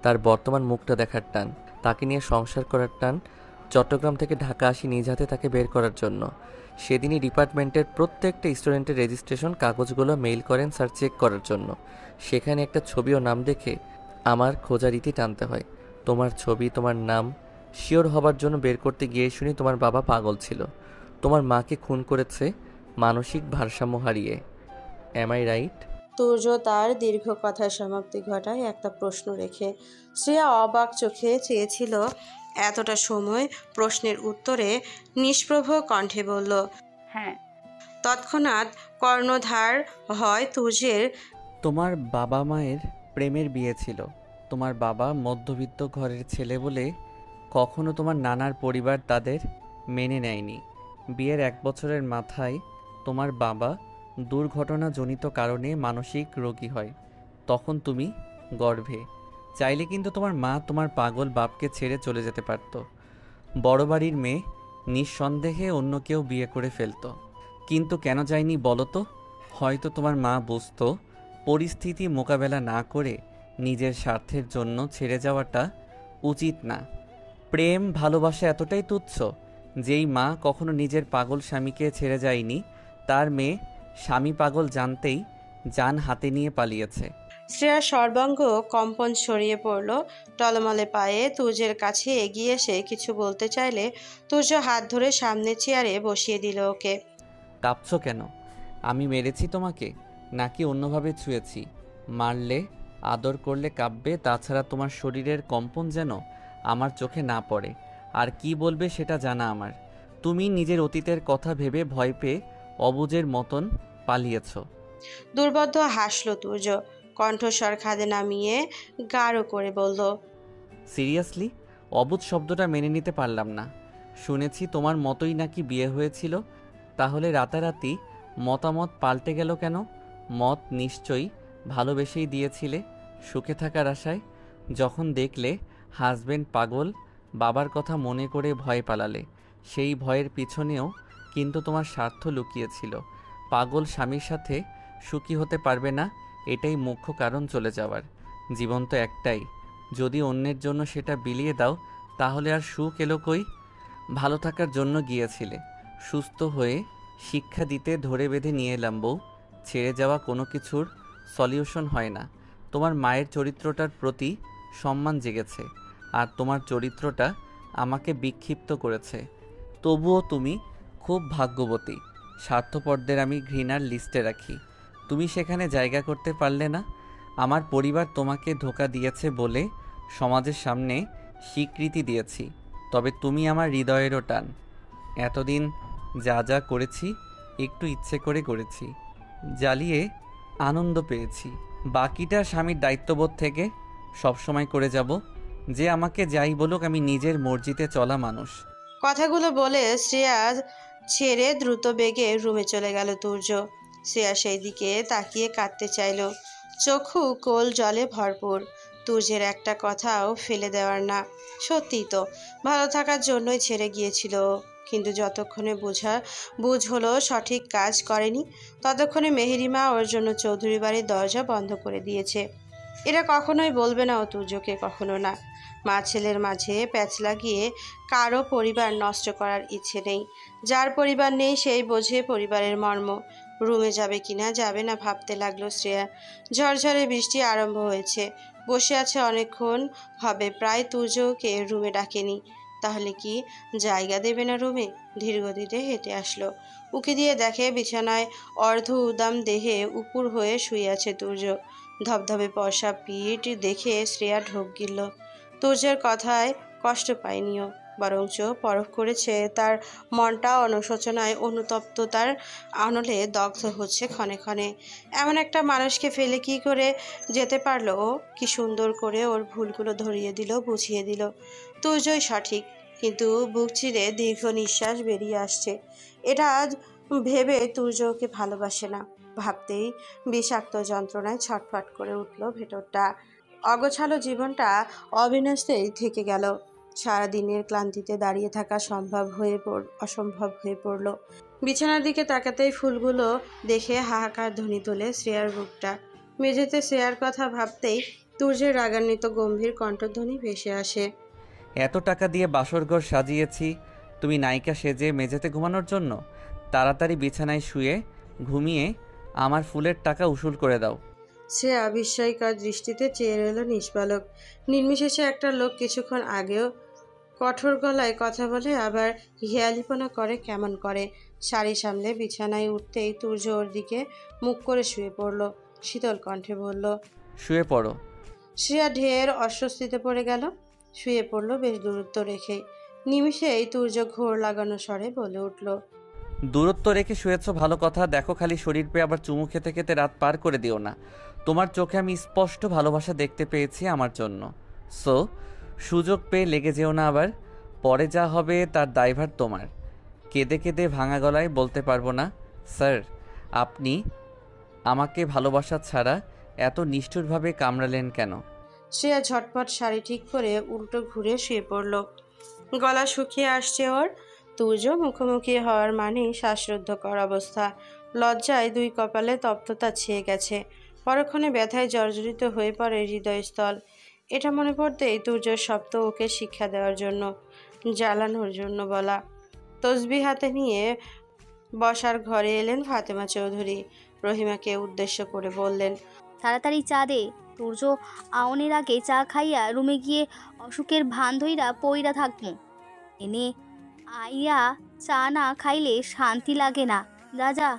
তার বর্তমান মুখটা দেখার টান, তাকে নিয়ে সংসার করার টান। চট্টগ্রাম থেকে ঢাকা আসি নিজ হাতে তাকে বের করার জন্য। সেদিনই ডিপার্টমেন্টের প্রত্যেকটা স্টুডেন্টের রেজিস্ট্রেশন কাগজগুলো মেইল করেন স্যার চেক করার জন্য। সেখানে একটা ছবি ও নাম দেখে আমার খোঁজারীতি টানতে হয়। তোমার ছবি, তোমার নাম শিওর হবার জন্য বের করতে গিয়ে শুনি তোমার বাবা পাগল ছিল, তোমার মাকে খুন করেছে মানসিক ভারসাম্য হারিয়ে। Am I right? তুর্য তার দীর্ঘ কথার সমাপ্তি ঘটায় একটা প্রশ্ন রেখে। শ্রেয়া অবাক চোখে চেয়েছিল এতটা সময়। প্রশ্নের উত্তরে নিষ্প্রভ কণ্ঠে বলল, হ্যাঁ। তৎক্ষণাৎ কর্ণধার হয় তুর্যের। তোমার বাবা মায়ের প্রেমের বিয়ে ছিল। তোমার বাবা মধ্যবিত্ত ঘরের ছেলে বলে কখনো তোমার নানার পরিবার তাদের মেনে নেয়নি। বিয়ের 1 বছরের মাথায় তোমার বাবা দুর্ঘটনাজনিত কারণে মানসিক রোগী হয়। তখন তুমি গর্ভে। চাইলে কিন্তু তোমার মা তোমার পাগল বাপকে ছেড়ে চলে যেতে পারত। বড় বাড়ির মেয়ে, নিঃসন্দেহে অন্য কেউ বিয়ে করে ফেলতো। কিন্তু কেন যায়নি বলো তো? হয়তো তোমার মা বুঝতো পরিস্থিতি মোকাবেলা না করে নিজের স্বার্থের জন্য ছেড়ে যাওয়াটা উচিত না। প্রেম ভালোবাসা এতটাই তুচ্ছ, যেই মা কখনো নিজের পাগল স্বামীকে ছেড়ে যায়নি, তার মেয়ে স্বামী পাগল জানতেই জান হাতে নিয়ে পালিয়েছে। শ্রেয়ার সর্বাঙ্গ কম্পন ছড়িয়ে পড়ল। টলমলে পায়ে তুর্যের কাছে এগিয়ে এসে কিছু বলতে চাইলে তুর্য হাত ধরে সামনের চেয়ারে বসিয়ে দিল ওকে। কাঁপছো কেন? আমি মেরেছি তোমাকে নাকি অন্যভাবে ছুঁয়েছি? মারলে, আদর করলে কাঁপবে, তাছাড়া তোমার শরীরের কম্পন যেন আমার চোখে না পড়ে। আর কি বলবে সেটা জানা আমার। তুমি নিজের অতীতের কথা ভেবে ভয় পেয়ে অবুঝের মতন পালিয়েছ। দুর্বোধ্য হাসল তুর্য, কণ্ঠস্বর খাদে নামিয়ে গাঢ় করে বলল, সিরিয়াসলি? অবুঝ শব্দটা মেনে নিতে পারলাম না। শুনেছি তোমার মতোই নাকি বিয়ে হয়েছিল, তাহলে রাতারাতি মতামত পাল্টে গেল কেন? মত নিশ্চয়ই ভালোবেসেই দিয়েছিলে, সুখে থাকার আশায়। যখন দেখলে হাজবেন্ড পাগল, বাবার কথা মনে করে ভয় পালালে। সেই ভয়ের পিছনেও কিন্তু তোমার স্বার্থ লুকিয়েছিল। পাগল স্বামীর সাথে সুখী হতে পারবে না, এটাই মুখ্য কারণ চলে যাওয়ার। জীবন তো একটাই, যদি অন্যের জন্য সেটা বিলিয়ে দাও তাহলে আর সুখ এলো কই? ভালো থাকার জন্য গিয়েছিলে, সুস্থ হয়ে শিক্ষা দিতে ধরে বেঁধে নিয়ে এলাম বউ। ছেড়ে যাওয়া কোনো কিছুর সলিউশন হয় না। তোমার মায়ের চরিত্রটার প্রতি সম্মান জেগেছে, আর তোমার চরিত্রটা আমাকে বিক্ষিপ্ত করেছে। তবুও তুমি খুব ভাগ্যবতী। স্বার্থপরদের আমি ঘৃণার লিস্টে রাখি, তুমি সেখানে জায়গা করতে পারলে না। আমার পরিবার তোমাকে ধোঁকা দিয়েছে বলে সমাজের সামনে স্বীকৃতি দিয়েছি, তবে তুমি আমার হৃদয়েরও টান। এতদিন যা যা করেছি একটু ইচ্ছে করে করেছি, জ্বালিয়ে আনন্দ পেয়েছি। বাকিটা স্বামীর দায়িত্ববোধ থেকে সবসময় করে যাব। যে আমাকে যাই বলুক, আমি নিজের মর্জিতে চলা মানুষ। কথাগুলো বলে শ্রেয়া ছেড়ে দ্রুত বেগে রুমে চলে গেল তুর্য। শ্রেয়া সেই দিকে তাকিয়ে কাঁদতে চাইল, চক্ষু কোল জলে ভরপুর। তুর্যের একটা কথাও ফেলে দেওয়ার না। সত্যিই তো, ভালো থাকার জন্যই ছেড়ে গিয়েছিল ও। কিন্তু যতক্ষণে বুঝ হলো সঠিক কাজ করেনি, ততক্ষণে মেহেরিমা ওর জন্য চৌধুরী বাড়ির দরজা বন্ধ করে দিয়েছে। এটা কখনোই বলবে না ও তুর্যকে, কখনো না। মা ছেলের মাঝে প্যাঁচ লাগিয়ে কারো পরিবার নষ্ট করার ইচ্ছে নেই। যার পরিবার নেই সেই বোঝে পরিবারের মর্ম। রুমে যাবে কিনা যাবে না ভাবতে লাগলো শ্রেয়া। ঝরঝরে বৃষ্টি আরম্ভ হয়েছে। বসে আছে অনেকক্ষণ হবে প্রায়, তুর্যকে রুমে ডাকেনি। তাহলে কি জায়গা দেবে না রুমে? ধীরগতিতে হেঁটে আসলো। উকি দিয়ে দেখে বিছানায় অর্ধ উদাম দেহে উপুর হয়ে শুয়ে আছে তুর্য। ধবধবে পর্সা পিঠ দেখে শ্রেয়া ঢোক গিলল। তুর্যের কথায় কষ্ট পায়নিও, বরঞ্চ পরখ করেছে তার মনটা অনুশোচনায় অনুতপ্ততার আনলে দগ্ধ হচ্ছে ক্ষণে ক্ষণে। এমন একটা মানুষকে ফেলে কি করে যেতে পারলো ও? কি সুন্দর করে ওর ভুলগুলো ধরিয়ে দিল, বুঝিয়ে দিল। তুর্যই সঠিক। কিন্তু বুক চিরে দীর্ঘ নিঃশ্বাস বেরিয়ে আসছে। এটা ভেবে তুর্য ওকে ভালোবাসে না ভাবতেই বিষাক্ত যন্ত্রণায় ছটফট করে উঠল ভেতরটা। অগোছালো জীবনটা অবিন্যস্তেই থেকে গেল। সারাদিনের ক্লান্তিতে দাঁড়িয়ে থাকা অসম্ভব হয়ে পড়ল। বিছানার দিকে তাকাতেই ফুলগুলো দেখে হাহাকার ধ্বনি তোলে শ্রেয়ার বুকটা। মেঝেতে শ্রেয়ার কথা ভাবতেই তুর্যের রাগান্বিত গম্ভীর কণ্ঠধ্বনি ভেসে আসে। এত টাকা দিয়ে বাসরঘর সাজিয়েছি, তুমি নায়িকা সেজে মেঝেতে ঘুমানোর জন্য? তাড়াতাড়ি বিছানায় শুয়ে ঘুমিয়ে আমার ফুলের টাকা উসুল করে দাও। শ্রেয়া বিস্ময়কর দৃষ্টিতে চেয়ে রইল নিষ্পালক। নির্বিশেষে একটা লোক কিছুক্ষণ আগেও কঠোর গলায় কথা বলে, আবার হিয়ালিপনা করে কেমন করে। শাড়ি সামলে বিছানায় উঠতেই তুর্য ওর দিকে মুখ করে শুয়ে পড়ল। শীতল কণ্ঠে বলল। শুয়ে পড়ো। শ্রেয়া ঢের অস্বস্তিতে পড়ে গেল। শুয়ে পড়ল বেশ দূরত্ব রেখে। নিমিষেই তুর্য ঘোর লাগানো স্বরে বলে উঠল। দূরত্ব রেখে শুয়েছ ভালো কথা, দেখো খালি শরীর পেয়ে আবার চুমু খেতে খেতে রাত পার করে দিও না। তোমার চোখে আমি স্পষ্ট ভালোবাসা দেখতে পেয়েছি আমার জন্য। সো সুযোগ পেয়ে লেগে যেও না আবার। পরে যা হবে তার দায়ভার তোমার। কেঁদে কেঁদে ভাঙা গলায় বলতে পারবো না, স্যার আপনি আমাকে ভালোবাসা ছাড়া এত নিষ্ঠুরভাবে কামড়ালেন কেন? শ্রেয়া ঝটপট শাড়ি ঠিক করে উল্টো ঘুরে শুয়ে পড়ল। গলা শুকিয়ে আসছে ওর। তুর্য মুখোমুখি হওয়ার মানেই শ্বাসরুদ্ধকর অবস্থা। লজ্জায় দুই কপালে তপ্ততা ছেয়ে গেছে। পরক্ষণে ব্যথায় জর্জরিত হয়ে পড়ে হৃদয়স্থল। এটা মনে পড়তেই তুর্যর শব্দ ওকে শিক্ষা দেওয়ার জন্য, জ্বালানোর জন্য বলা। তসবি হাতে নিয়ে বসার ঘরে এলেন ফাতেমা চৌধুরী। রহিমাকে উদ্দেশ্য করে বললেন। তাড়াতাড়ি চা দে। সূর্য আউনের আগে চা খাইয়া রুমে গিয়ে অসুখের ভান ধইরা পইরা থাকমু। এনে আইয়া চা না খাইলে শান্তি লাগে না। যা যা।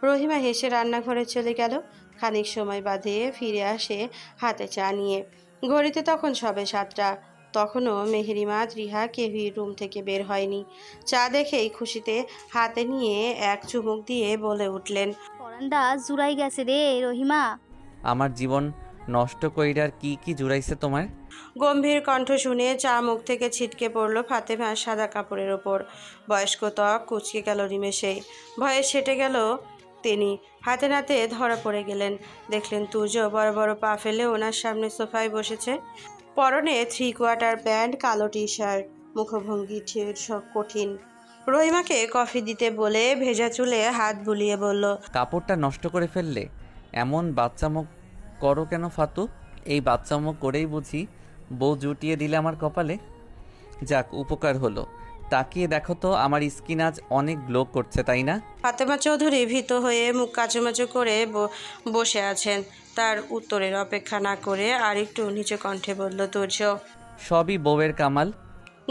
রহিমা হেসে রান্নাঘরে চলে গেল। খানিক সময় বাদে ফিরে আসে হাতে চা নিয়ে। ঘড়িতে তখন সবে 7টা। তখনও মেহেরিমা ত্রিহা কেউই রুম থেকে বের হয়নি। চা দেখেই খুশিতে হাতে নিয়ে এক চুমুক দিয়ে বলে উঠলেন। পরান্ডা জুড়াই গেছে রে রহিমা। আমার জীবন নষ্ট কইরার কি কি জুড়াইছে তোমার? গম্ভীর কণ্ঠ শুনে চা মুখ থেকে ছিটকে পড়ল ফাতেমার সাদা কাপড়ের ওপর। বয়স্ক ত্বক কুঁচকে গেল নিমেষেই। ভয়ে সেটে গেল তিনি। হাতে নাতে ধরা পড়ে গেলেন। দেখলেন তুর্য বড় বড় পা ফেলে ওনার সামনে সোফায় বসেছে। পরনে 3/4 প্যান্ট, কালো টি শার্ট। মুখভঙ্গি সব কঠিন। রহিমাকে কফি দিতে বলে ভেজা চুলে হাত বুলিয়ে বলল। কাপড়টা নষ্ট করে ফেললে? এমন বাচ্চামো করো কেন ফাতু? এই বাচ্চামো করেই বুঝি বউ জুটিয়ে দিলে আমার কপালে। যাক উপকার হলো। তাকিয়ে দেখো তো আমার স্কিন আজ অনেক গ্লো করছে, তাই না? ফাতেমা চৌধুরী ভীত হয়ে মুখ কাচুমাচু করে বসে আছেন। তার উত্তরের অপেক্ষা না করে আরেকটু নিচু কণ্ঠে বলল তুর্য। সবই বউয়ের কামাল।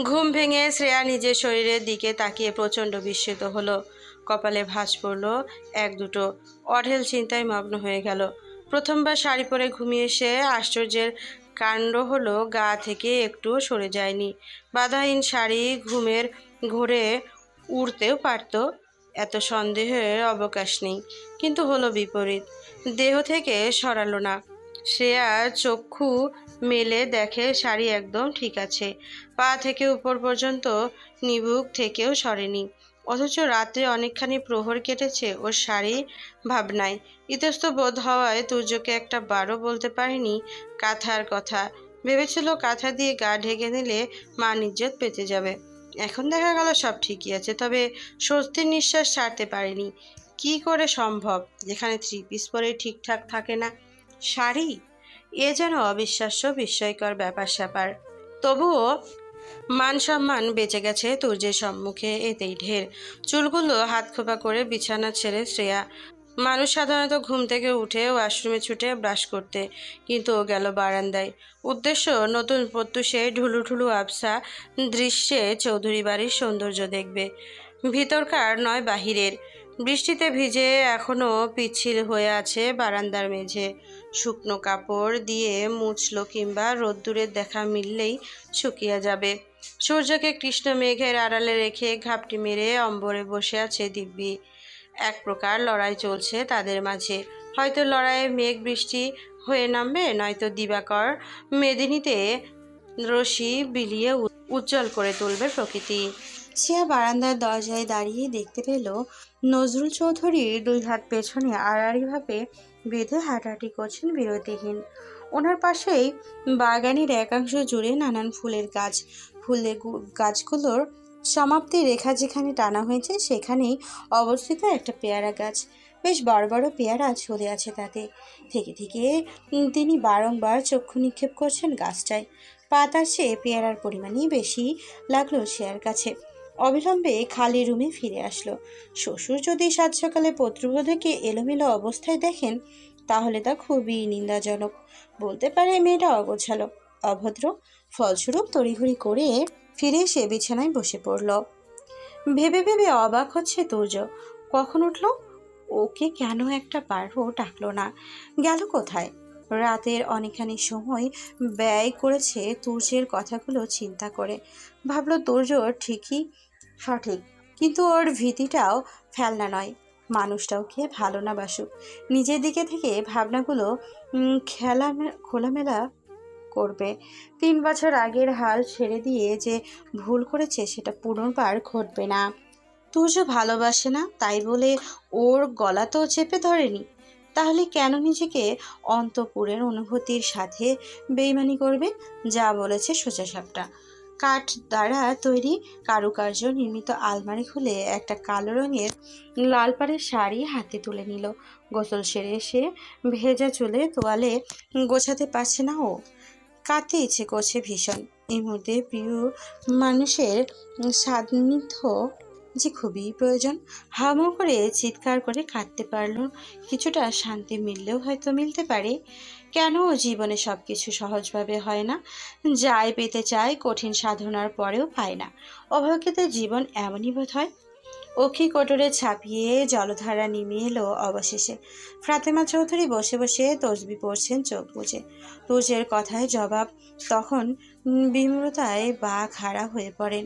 ঘুম ভেঙে শ্রেয়া নিজের শরীরের দিকে তাকিয়ে প্রচণ্ড বিস্মিত হলো। কপালে ভাঁজ পড়ল এক দুটো। অঢেল চিন্তায় মগ্ন হয়ে গেল। প্রথমবার শাড়ি পরে ঘুমিয়ে সে আশ্চর্যের কাণ্ড হলো গা থেকে একটু সরে যায়নি। বাধাহীন শাড়ি ঘুমের ঘোরে উড়তেও পারত, এত সন্দেহের অবকাশ নেই। কিন্তু হলো বিপরীত। দেহ থেকে সরালো না। শ্রেয়া চক্ষু মেলে দেখে শাড়ি একদম ঠিক আছে। পা থেকে উপর পর্যন্ত নিবুক থেকেও সরেনি। অথচ রাত্রে অনেকখানি প্রহর কেটেছে ওর শাড়ি ভাবনায়। ইতস্তত হওয়ায় তুর্যকে একটা বারও বলতে পারেনি কাঁথার কথা। ভেবেছিল কাঁথা দিয়ে গা ঢেকে নিলে মান ইজ্জত পেতে যাবে। এখন দেখা গেল সব ঠিকই আছে, তবে স্বস্তির নিঃশ্বাস ছাড়তে পারেনি। কি করে সম্ভব যেখানে 3 পিস পরে ঠিকঠাক থাকে না, শাড়ি? এ যেন অবিশ্বাস্য বিস্ময়কর ব্যাপার স্যাপার। তবুও মান সম্মান বেঁচে গেছে তুর্যের সম্মুখে, এতেই ঢের। চুলগুলো হাত খোপা করে বিছানা ছেড়ে শ্রেয়া। মানুষ সাধারণত ঘুম থেকে উঠে ওয়াশরুমে ছুটে ব্রাশ করতে, কিন্তু ও গেল বারান্দায়। উদ্দেশ্য নতুন প্রত্যুষে ঢুলুঢুলু আবসা দৃশ্যে চৌধুরী বাড়ির সৌন্দর্য দেখবে। ভিতরকার নয় বাহিরের। বৃষ্টিতে ভিজে এখনও পিচ্ছিল হয়ে আছে বারান্দার মেঝে। শুকনো কাপড় দিয়ে মুছলো কিংবা রোদ্দুরের দেখা মিললেই শুকিয়ে যাবে। সূর্যকে কৃষ্ণ মেঘের আড়ালে রেখে ঘাপটি মেরে অম্বরে বসে আছে দিব্যি। এক প্রকার লড়াই চলছে তাদের মাঝে। হয়তো লড়াইয়ে মেঘ বৃষ্টি হয়ে নামবে, নয়তো দিবাকর মেদিনীতে রশি বিলিয়ে উজ্জ্বল করে তুলবে প্রকৃতি। শ্রেয়া বারান্দার দরজায় দাঁড়িয়ে দেখতে পেল নজরুল চৌধুরীর 2 হাত পেছনে আড়াআড়িভাবে বেঁধে হাঁটাহাঁটি করছেন বিরতিহীন। ওনার পাশেই বাগানের একাংশ জুড়ে নানান ফুলের গাছ। ফুলের গাছগুলোর সমাপ্তি রেখা যেখানে টানা হয়েছে সেখানেই অবস্থিত একটা পেয়ারা গাছ। বেশ বড় বড় পেয়ারা ঝুলে আছে তাতে। থেকে থেকে তিনি বারংবার চক্ষু নিক্ষেপ করছেন গাছটায়। পাতার চেয়ে পেয়ারার পরিমাণই বেশি লাগলো শেয়ার কাছে। অবিলম্বে খালি রুমে ফিরে আসলো। শ্বশুর যদি সাত সকালে পুত্রবধূকে এলোমেলো অবস্থায় দেখেন তাহলে তা খুবই নিন্দাজনক। বলতে পারে মেয়েটা অগোছালো, অভদ্র। ফলস্বরূপ তড়িঘড়ি করে ফিরে এসে বিছানায় বসে পড়ল। ভেবে ভেবে অবাক হচ্ছে তুর্য। কখন উঠলো? ওকে কেন একটা বারও ডাকলো না? গেল কোথায়? রাতের অনেকখানি সময় ব্যয় করেছে তুর্যের কথাগুলো চিন্তা করে। ভাবলো তুর্য ঠিকই সঠিক, কিন্তু ওর ভীতিটাও ফেলনা নয়। মানুষটাও কে ভালো না বাসুক, নিজের দিকে থেকে ভাবনাগুলো খোলামেলা করবে। 3 বছর আগের হাল ছেড়ে দিয়ে যে ভুল করেছে সেটা পুনর্বার ঘটবে না। তুর্য ভালোবাসে না তাই বলে ওর গলা তো চেপে ধরেনি। তাহলে কেন নিজেকে অন্তঃপুরের অনুভূতির সাথে বেইমানি করবে? যা বলেছে সোজাসাপটা। কাঠ দ্বারা তৈরি কারুকার্য নির্মিত আলমারি খুলে একটা কালো রঙের লাল পাড়ের শাড়ি হাতে তুলে নিল। গোসল সেরে এসে ভেজা চুলে তোয়ালে গোছাতে পারছে না ও। কাঁদতে ইচ্ছে করছে ভীষণ। এই মুহূর্তে প্রিয় মানুষের সান্নিধ্য যে খুবই প্রয়োজন। হাউমাউ করে চিৎকার করে কাঁদতে পারলো, কিছুটা শান্তি মিললেও হয়তো মিলতে পারে। কেন জীবনে সব কিছু সহজভাবে হয় না? যাই পেতে চায় কঠিন সাধনার পরেও পায় না। অভাগ্যদের জীবন এমনই বোধ হয়। অক্ষি কোটরে ছাপিয়ে জলধারা নেমে এলো অবশেষে। ফাতেমা চৌধুরী বসে বসে তসবি পড়ছেন চোখ বুজে। তুর্যের কথায় জবাব তখন বিমূঢ়তায় বাঘ হারা হয়ে পড়েন।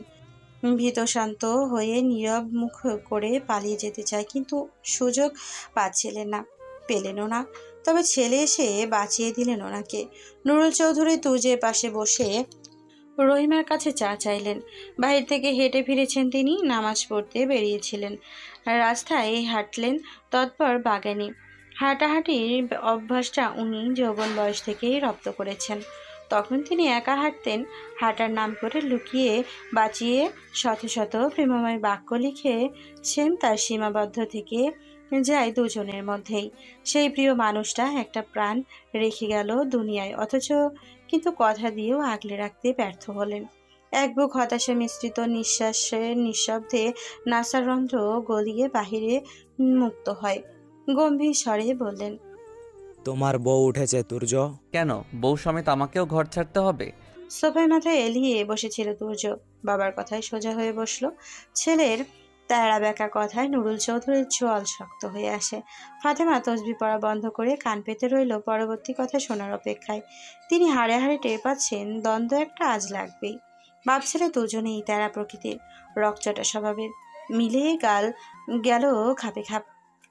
ভীতশান্ত হয়ে নীরব মুখ করে পালিয়ে যেতে চায়, কিন্তু সুযোগ পাচ্ছিলেন না, পেলেনও না। তবে ছেলে এসে বাঁচিয়ে দিলেন ওনাকে। নুরুল চৌধুরী তুর্যের পাশে বসে রহিমার কাছে চা চাইলেন। বাহির থেকে হেঁটে ফিরেছেন তিনি, নামাজ পড়তে বেরিয়েছিলেন। রাস্তায় হাঁটলেন, তৎপর বাগানে। হাঁটাহাঁটির অভ্যাসটা উনি যৌবন বয়স থেকেই রপ্ত করেছেন। তখন তিনি একা হাঁটতেন, হাঁটার নাম করে লুকিয়ে বাঁচিয়ে শত শত প্রেমময় বাক্য লিখেছেন তার সীমাবদ্ধ থেকে যায় দুজনের মধ্যেই। সেই প্রিয় মানুষটা একটা প্রাণ রেখে গেল দুনিয়ায়, অথচ কিন্তু কথা দিয়েও আগলে রাখতে ব্যর্থ হলেন। এক বুক হতাশা মিশ্রিত নিঃশ্বাসের নিঃশব্দে নাসারন্ধ্র গলিয়ে বাহিরে মুক্ত হয়। গম্ভীর স্বরে বললেন, তোমার বউ উঠেছে তুর্য। কেন বউ সমেত আমাকেও ঘর ছাড়তে হবে? সোফায় মাথায় এলিয়ে বসেছিল তুর্য। বাবার কথায় সোজা হয়ে বসলো। ছেলের তেড়া বেঁকা কথায় নুরুল চৌধুরীর চোয়াল শক্ত হয়ে আসে। ফাতেমা তসবি পড়া বন্ধ করে কান পেতে রইল পরবর্তী কথা শোনার অপেক্ষায়। তিনি হাড়ে হাড়ে টের পাচ্ছেন দ্বন্দ্ব একটা আজ লাগবেই। বাপ ছেলে দুজনেই তেড়া প্রকৃতির, রকচটা স্বভাবের। মিলে গেল খাপে খাপ।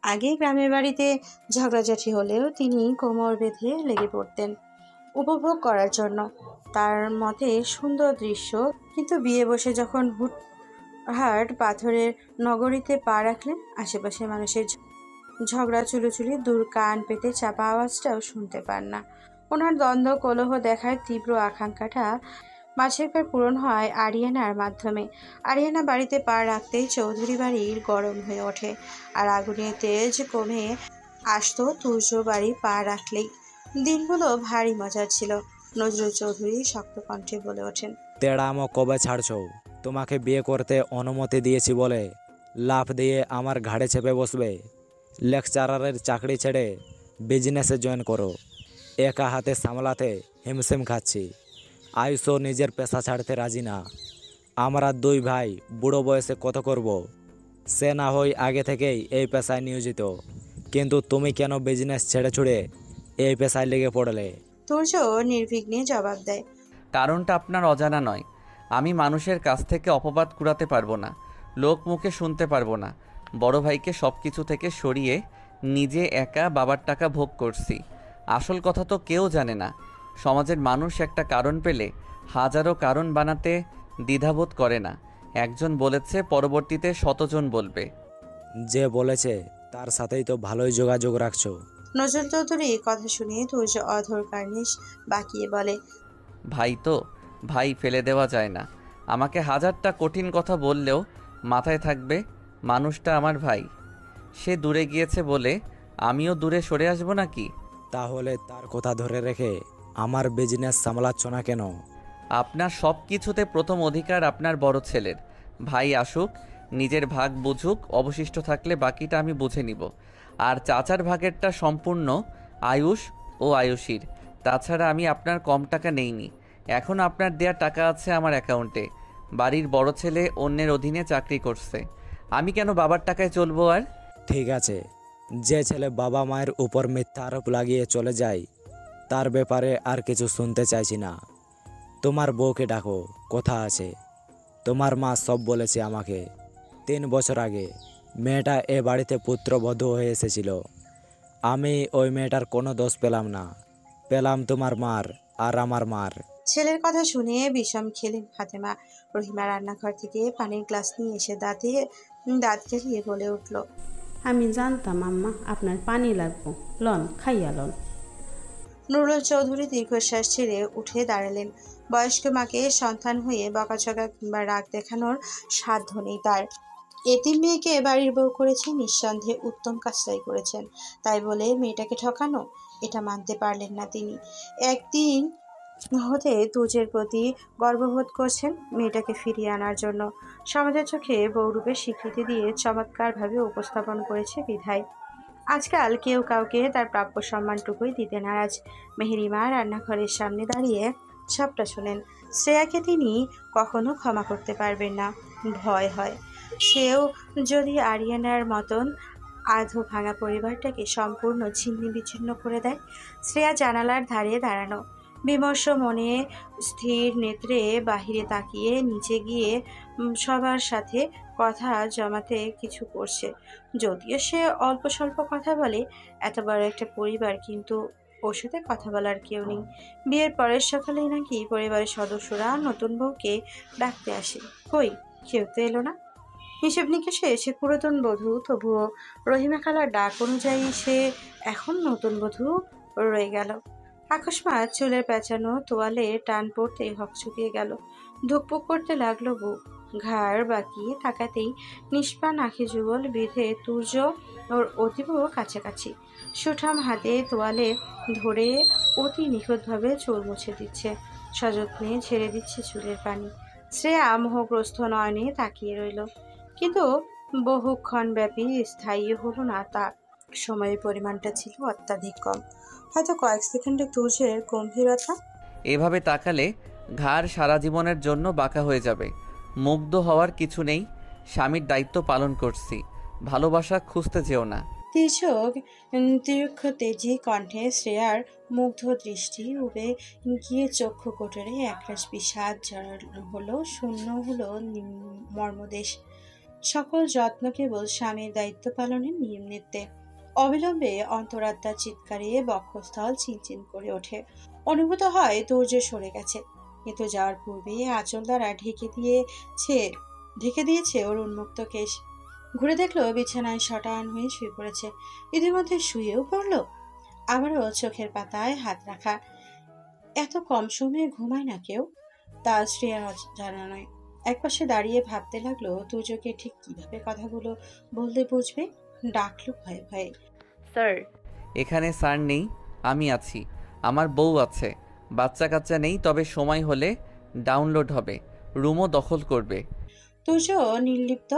আগে গ্রামের বাড়িতে ঝগড়াঝাটি হলেও তিনি কোমর বেঁধে লেগে পড়তেন উপভোগ করার জন্য। তার মতে সুন্দর দৃশ্য। কিন্তু বিয়ে বসে যখন হুটহাট পাথরের নগরীতে পা রাখলেন, আশেপাশে মানুষের ঝগড়া চুলোচুলি দূর কান পেতে চাপা আওয়াজটাও শুনতে পান না। ওনার দ্বন্দ্ব কলহ দেখার তীব্র আকাঙ্ক্ষাটা মাঝেরবার পূরণ হয় আরিয়ানার মাধ্যমে। আরিয়ানা বাড়িতে পা রাখতেই চৌধুরী বাড়ির গরম হয়ে ওঠে, আর আগুনের তেজ কমে আসতো তুর্য বাড়ি পা রাখলেই। দিনগুলো ভারী মজার ছিল। নজরুল চৌধুরী শক্ত কণ্ঠে বলে ওঠেন, তেড়ামো কবে ছাড়ছো? তোমাকে বিয়ে করতে অনুমতি দিয়েছি বলে লাফ দিয়ে আমার ঘাড়ে চেপে বসবে? লেকচারারের চাকরি ছেড়ে বিজনেসে জয়েন করো। একা হাতে সামলাতে হিমশিম খাচ্ছি। আয়ুষও নিজের পেশা ছাড়তে রাজি না। আমরা দুই ভাই বুড়ো বয়সে কত করব? সে না হয় আগে থেকেই এই পেশায় নিয়োজিত, কিন্তু তুমি কেন বিজনেস ছেড়ে ছুড়ে এই পেশায় লেগে পড়লে? তুর্য নির্বিঘ্নে জবাব দেয়, কারণটা আপনার অজানা নয়। আমি মানুষের কাছ থেকে অপবাদ কুড়াতে পারবো না, লোক মুখে শুনতে পারবো না। বড় ভাইকে সব কিছু থেকে সরিয়ে নিজে একা বাবার টাকা ভোগ করছি। আসল কথা তো কেউ জানে না। সমাজের মানুষ একটা কারণ পেলে হাজারো কারণ বানাতে দ্বিধাবোধ করে না। একজন বলেছে, পরবর্তীতে শতজন বলবে। যে বলেছে তার সাথেই তো ভালোই যোগাযোগ রাখছো। নজরুল চৌধুরী কথা শুনে তুর্য অধর কার্নিশ বাকিয়ে বলে, ভাই তো ভাই, ফেলে দেওয়া যায় না। আমাকে হাজারটা কঠিন কথা বললেও মাথায় থাকবে মানুষটা আমার ভাই। সে দূরে গিয়েছে বলে আমিও দূরে সরে আসবো নাকি? তাহলে তার কথা ধরে রেখে আমার বিজনেস সামলাচ্ছ না কেন? আপনার সব কিছুতে প্রথম অধিকার আপনার বড় ছেলের। ভাই আসুক, নিজের ভাগ বুঝুক, অবশিষ্ট থাকলে বাকিটা আমি বুঝে নিব। আর চাচার ভাগেরটা সম্পূর্ণ আয়ুষ ও আয়ুষীর। তাছাড়া আমি আপনার কম টাকা নেইনি। এখন আপনার দেয়া টাকা আছে আমার অ্যাকাউন্টে। বাড়ির বড় ছেলে অন্যের অধীনে চাকরি করছে, আমি কেন বাবার টাকায় চলবো? আর ঠিক আছে, যে ছেলে বাবা মায়ের উপর মিথ্যা আরোপ লাগিয়ে চলে যায় তার ব্যাপারে আর কিছু শুনতে চাইছি না। তোমার বউকে ডাকো, কথা আছে। তোমার মা সব বলেছে আমাকে। 3 বছর আগে মেয়েটা এ বাড়িতে পুত্রবধূ হয়ে এসেছিল। আমি ওই মেয়েটার কোনো দোষ পেলাম না, পেলাম তোমার মার আর আমার মার। ছেলের কথা শুনে বিষম খেলেন ফাতেমা। রহিমা রান্নাঘর থেকে পানির গ্লাস নিয়ে এসে দাঁত কেলিয়ে বলে উঠল, আমি জানতাম আম্মা আপনার পানি লাগবো, লন খাইয়া লন। নুরুল চৌধুরী দীর্ঘশ্বাস ছেড়ে উঠে দাঁড়ালেন। বয়স্ক মাকে সন্তান হয়ে বকাঝকা কিংবা রাগ দেখানোর সাধ্য নেই তার। এতিম মেয়েকে বাড়ির বউ করেছেন, নিঃসন্দেহে উত্তম কাজটাই করেছেন। তাই বলে মেয়েটাকে ঠকানো, এটা মানতে পারলেন না তিনি। একদিন হতে তুজের প্রতি গর্ববোধ করছেন, মেয়েটাকে ফিরিয়ে আনার জন্য। সমাজের চোখে বউরূপে স্বীকৃতি দিয়ে চমৎকারভাবে উপস্থাপন করেছে বিধায় আজকাল কেউ কাউকে তার প্রাপ্য সম্মানটুকুই দিতে নারাজ। মেহেরিমা রান্নাঘরের সামনে দাঁড়িয়ে সবটা শোনেন। শ্রেয়াকে তিনি কখনো ক্ষমা করতে পারবেন না, ভয় হয় সেও যদি আরিয়ানার মতন আধো ভাঙা পরিবারটাকে সম্পূর্ণ ছিন্ন বিচ্ছিন্ন করে দেয়। শ্রেয়া জানালার ধারে দাঁড়ানো, বিমর্ষ মনে স্থির নেত্রে বাহিরে তাকিয়ে নিচে গিয়ে সবার সাথে কথা জমাতে কিছু করছে। যদিও সে অল্প স্বল্প কথা বলে, এত বড় একটা পরিবার কিন্তু ওর সাথে কথা বলার কেউ নেই। বিয়ের পরের সকালেই নাকি পরিবারের সদস্যরা নতুন বউকে ডাকতে আসে, কই কেউ তো এলো না। হিসেব নিকেশে সে পুরাতন বধূ, তবুও রহিমা খালার ডাক অনুযায়ী সে এখন নতুন বধূ রয়ে গেল। আকস্মাৎ চুলের পেঁচানো তোয়ালে টান পড়তে হকচকিয়ে গেল, ধুকপুক করতে লাগলো বুক। ঘাড় বাঁকিয়ে তাকাতেই নিষ্প্রাণ আঁখি যুগল বেঁধে তুর্য ওর অতীব কাছাকাছি। সুঠাম হাতে তোয়ালে ধরে অতি নিখুঁতভাবে চুল মুছে দিচ্ছে, সযত্নে ছেড়ে দিচ্ছে চুলের পানি। শ্রেয়া মোহগ্রস্ত নয়নে তাকিয়ে রইল, কিন্তু বহুক্ষণ ব্যাপী স্থায়ী হলো না তা। সময়ের পরিমাণটা ছিল অত্যাধিক কম, হয়তো কয়েক সেকেন্ডে তুর্যের গম্ভীরতা। এভাবে তাকালে ঘাড় সারা জীবনের জন্য বাঁকা হয়ে যাবে। মুগ্ধ হওয়ার কিছু নেই, স্বামীর দায়িত্ব পালন করছি, ভালোবাসা খুঁজতে যেও না। তির্যক তীক্ষ্ণ তেজি কণ্ঠে শ্রেয়ার মুগ্ধ দৃষ্টি উবে গিয়ে চক্ষু কোটরে একরাশ বিষাদ জড়ানো হলো, শূন্য হলো মর্মদেশ। সকল যত্ন কেবল স্বামীর দায়িত্ব পালনের নিয়মনীতিতে। অবিলম্বে অন্তরাত্মার চিৎকারে বক্ষস্থল চিনচিন করে ওঠে। অনুভূত হয় তুর্য সরে গেছে, কিন্তু যাওয়ার পূর্বে আঁচল দ্বারা ঢেকে দিয়েছে ওর উন্মুক্ত কেশ। ঘুরে দেখলো বিছানায় শটান হয়ে শুয়ে পড়েছে, ইতিমধ্যে শুয়েও পড়লো। আবারও চোখের পাতায় হাত রাখা। এত কম সময়ে ঘুমায় না কেউ, তা শ্রেয়ার জানা নয়। একপাশে দাঁড়িয়ে ভাবতে লাগলো তুর্যকে ঠিক কিভাবে কথাগুলো বলতে বুঝবে। ডাকলো ভয়ে ভয়ে, স্যার। এখানে স্যার নেই, আমি আছি। আমার বউ আছে, বাচ্চা কাচ্চা নেই, তবে সময় হলে ডাউনলোড হবে, রুমও দখল করবে। তুর্য নির্লিপ্ত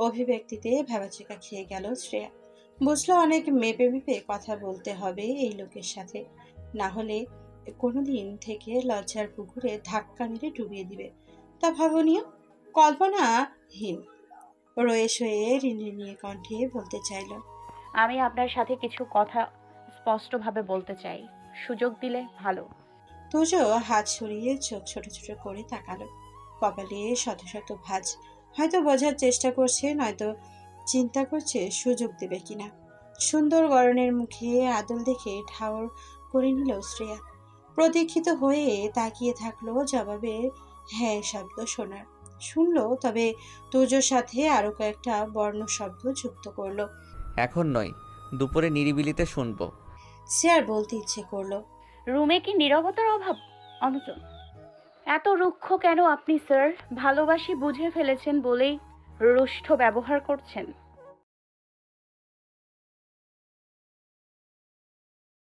অভিব্যক্তিতে ভেবাচেকা খেয়ে গেল শ্রেয়া। বুঝলো অনেক মেপে মেপে কথা বলতে হবে এই লোকের সাথে, না হলে কোনোদিন থেকে লজ্জার পুকুরে ধাক্কা মেরে ডুবিয়ে দিবে। তা ভাবনীয়, কল্পনাহীন। রয়ে শয়ে ঋণঋণী কণ্ঠে বলতে চাইল, আমি আপনার সাথে কিছু কথা স্পষ্টভাবে বলতে চাই, সুযোগ দিলে ভালো। তুর্য হাত সরিয়ে চোখ ছোট ছোট করে তাকালো, কপালে শত শত ভাঁজ। হয়তো বোঝার চেষ্টা করছে, নয়তো চিন্তা করছে সুযোগ দেবে কিনা। সুন্দর গরনের মুখে আদল দেখে ঠাউর করে নিল শ্রেয়া। প্রতীক্ষিত হয়ে তাকিয়ে থাকলো জবাবে হ্যাঁ শব্দ শোনার। শুনলো, তবে তুর্যর সাথে আরো কয়েকটা বর্ণ শব্দ যুক্ত করলো। এখন নয়, দুপুরে নিরিবিলিতে শুনবো। শ্রেয়ার বলতে ইচ্ছে করলো, রুমে কি নীরবতার অভাব? অনটন, এত রুক্ষ কেন আপনি স্যার? ভালোবাসি বুঝে ফেলেছেন বলেই রুষ্ঠ ব্যবহার করছেন।